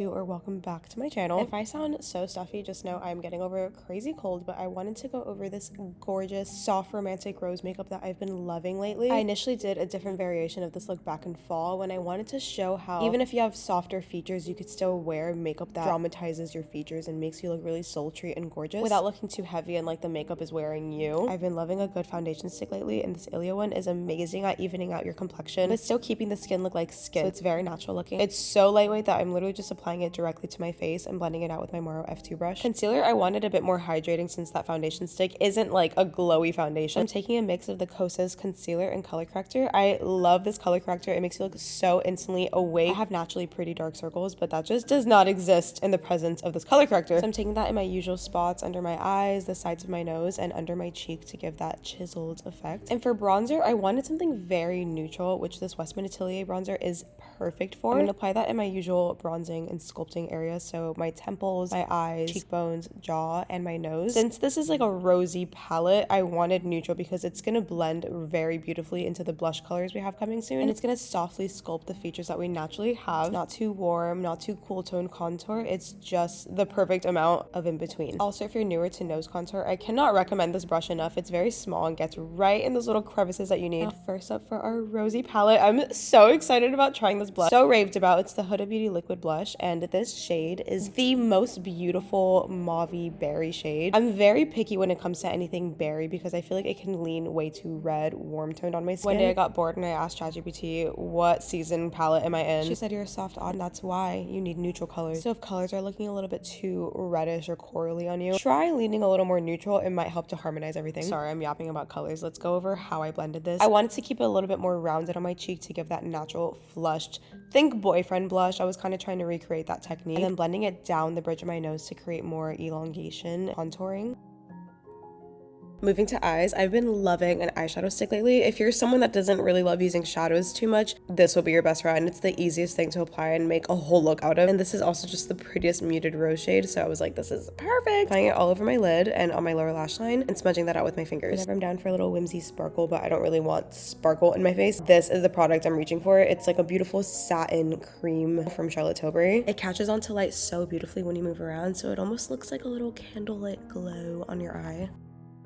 Welcome back to my channel. If I sound so stuffy, just know I'm getting over a crazy cold, but I wanted to go over this gorgeous soft romantic rose makeup that I've been loving lately. I initially did a different variation of this look back in fall when I wanted to show how even if you have softer features, you could still wear makeup that dramatizes your features and makes you look really sultry and gorgeous without looking too heavy and like the makeup is wearing you. I've been loving a good foundation stick lately, and this Ilia one is amazing at evening out your complexion but still keeping the skin look like skin, so it's very natural looking. It's so lightweight that I'm literally just applying it directly to my face and blending it out with my Morrow F2 brush. Concealer, I wanted a bit more hydrating since that foundation stick isn't like a glowy foundation. I'm taking a mix of the Kosas concealer and color corrector. I love this color corrector. It makes you look so instantly awake. I have naturally pretty dark circles, but that just does not exist in the presence of this color corrector. So I'm taking that in my usual spots under my eyes, the sides of my nose, and under my cheek to give that chiseled effect. And for bronzer, I wanted something very neutral, which this Westman Atelier bronzer is perfect for. I'm going to apply that in my usual bronzing and sculpting areas, so my temples, my eyes, cheekbones, jaw, and my nose. Since this is like a rosy palette, I wanted neutral because it's going to blend very beautifully into the blush colors we have coming soon, and it's going to softly sculpt the features that we naturally have. Not too warm, not too cool tone contour. It's just the perfect amount of in between. Also, if you're newer to nose contour, I cannot recommend this brush enough. It's very small and gets right in those little crevices that you need. Now, first up for our rosy palette, I'm so excited about trying this blush. So raved about. It's the Huda Beauty liquid blush, and this shade is the most beautiful mauvey berry shade. I'm very picky when it comes to anything berry because I feel like it can lean way too red, warm toned on my skin. One day I got bored and I asked ChatGPT, what season palette am I in? She said, you're a soft odd, and that's why you need neutral colors. So if colors are looking a little bit too reddish or corally on you, try leaning a little more neutral. It might help to harmonize everything. Sorry, I'm yapping about colors. Let's go over how I blended this. I wanted to keep it a little bit more rounded on my cheek to give that natural flushed, think boyfriend blush. I was kind of trying to recreate that technique, and then blending it down the bridge of my nose to create more elongation contouring. Moving to eyes, I've been loving an eyeshadow stick lately. If you're someone that doesn't really love using shadows too much, this will be your best friend. It's the easiest thing to apply and make a whole look out of. And this is also just the prettiest muted rose shade, so I was like, this is perfect. Applying it all over my lid and on my lower lash line and smudging that out with my fingers. Whenever I'm down for a little whimsy sparkle, but I don't really want sparkle in my face, this is the product I'm reaching for. It's like a beautiful satin cream from Charlotte Tilbury. It catches onto light so beautifully when you move around, so it almost looks like a little candlelit glow on your eye.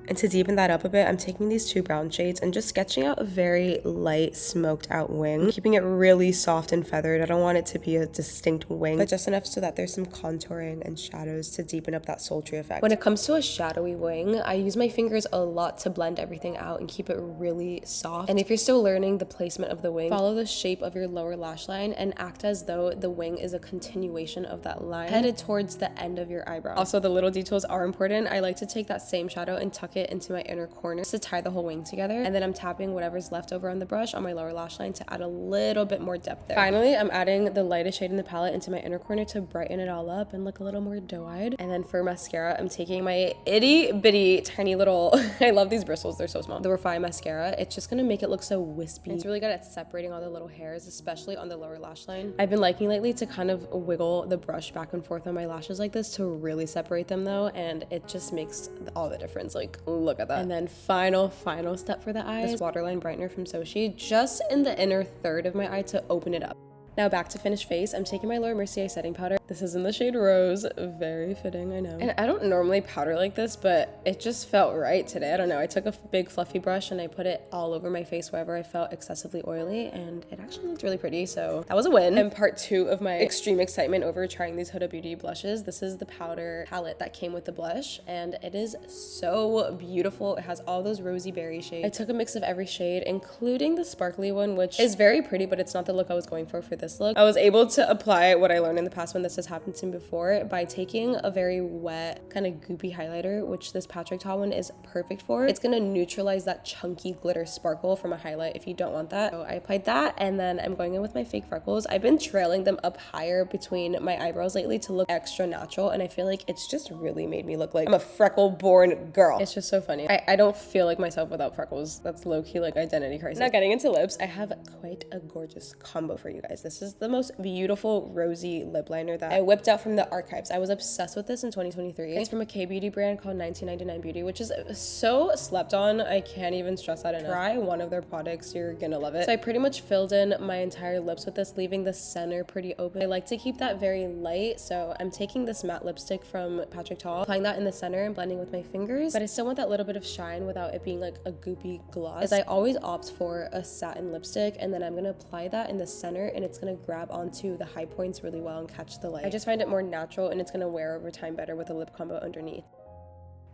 And to deepen that up a bit, I'm taking these two brown shades and just sketching out a very light smoked out wing, keeping it really soft and feathered. I don't want it to be a distinct wing, but just enough so that there's some contouring and shadows to deepen up that sultry effect. When it comes to a shadowy wing, I use my fingers a lot to blend everything out and keep it really soft. And if you're still learning the placement of the wing, follow the shape of your lower lash line and act as though the wing is a continuation of that line headed towards the end of your eyebrow. Also, the little details are important. I like to take that same shadow and tuck it into my inner corner to tie the whole wing together, and then I'm tapping whatever's left over on the brush on my lower lash line to add a little bit more depth there. Finally, I'm adding the lightest shade in the palette into my inner corner to brighten it all up and look a little more doe-eyed. And then for mascara, I'm taking my itty bitty tiny little I love these bristles, they're so small, the Refy mascara. It's just gonna make it look so wispy. It's really good at separating all the little hairs, especially on the lower lash line. I've been liking lately to kind of wiggle the brush back and forth on my lashes like this to really separate them though, and it just makes all the difference. Like, look at that. And then final step for the eyes, this waterline brightener from Soshe, just in the inner third of my eye to open it up. Now back to finished face, I'm taking my Laura Mercier setting powder. This is in the shade Rose, very fitting, I know. And I don't normally powder like this, but it just felt right today. I don't know, I took a big fluffy brush and I put it all over my face wherever I felt excessively oily, and it actually looked really pretty, so that was a win. And part two of my extreme excitement over trying these Huda Beauty blushes, this is the powder palette that came with the blush, and it is so beautiful. It has all those rosy berry shades. I took a mix of every shade, including the sparkly one, which is very pretty, but it's not the look I was going for this look. I was able to apply what I learned in the past when this has happened to me before by taking a very wet kind of goopy highlighter, which this Patrick Ta one is perfect for. It's gonna neutralize that chunky glitter sparkle from a highlight if you don't want that. So I applied that, and then I'm going in with my fake freckles. I've been trailing them up higher between my eyebrows lately to look extra natural, and I feel like it's just really made me look like I'm a freckle born girl. It's just so funny. I don't feel like myself without freckles. That's low-key like identity crisis. Now getting into lips, I have quite a gorgeous combo for you guys this This is the most beautiful rosy lip liner that I whipped out from the archives. I was obsessed with this in 2023. It's from a K-beauty brand called 1999 Beauty, which is so slept on. I can't even stress that enough. Try one of their products, you're gonna love it. So I pretty much filled in my entire lips with this, leaving the center pretty open. I like to keep that very light, so I'm taking this matte lipstick from Patrick Ta, applying that in the center and blending with my fingers, but I still want that little bit of shine without it being like a goopy gloss. As I always opt for a satin lipstick, and then I'm gonna apply that in the center, and it's gonna grab onto the high points really well and catch the light. I just find it more natural, and it's gonna wear over time better with a lip combo underneath.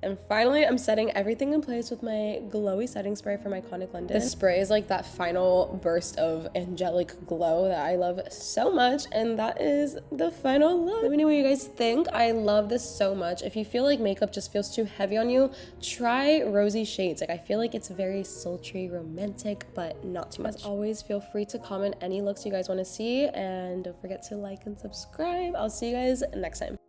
And finally, I'm setting everything in place with my glowy setting spray from Iconic London. This spray is like that final burst of angelic glow that I love so much, and that is the final look. Let me know what you guys think. I love this so much. If you feel like makeup just feels too heavy on you, try rosy shades. Like, I feel like it's very sultry, romantic, but not too much. As always, feel free to comment any looks you guys want to see, and don't forget to like and subscribe. I'll see you guys next time.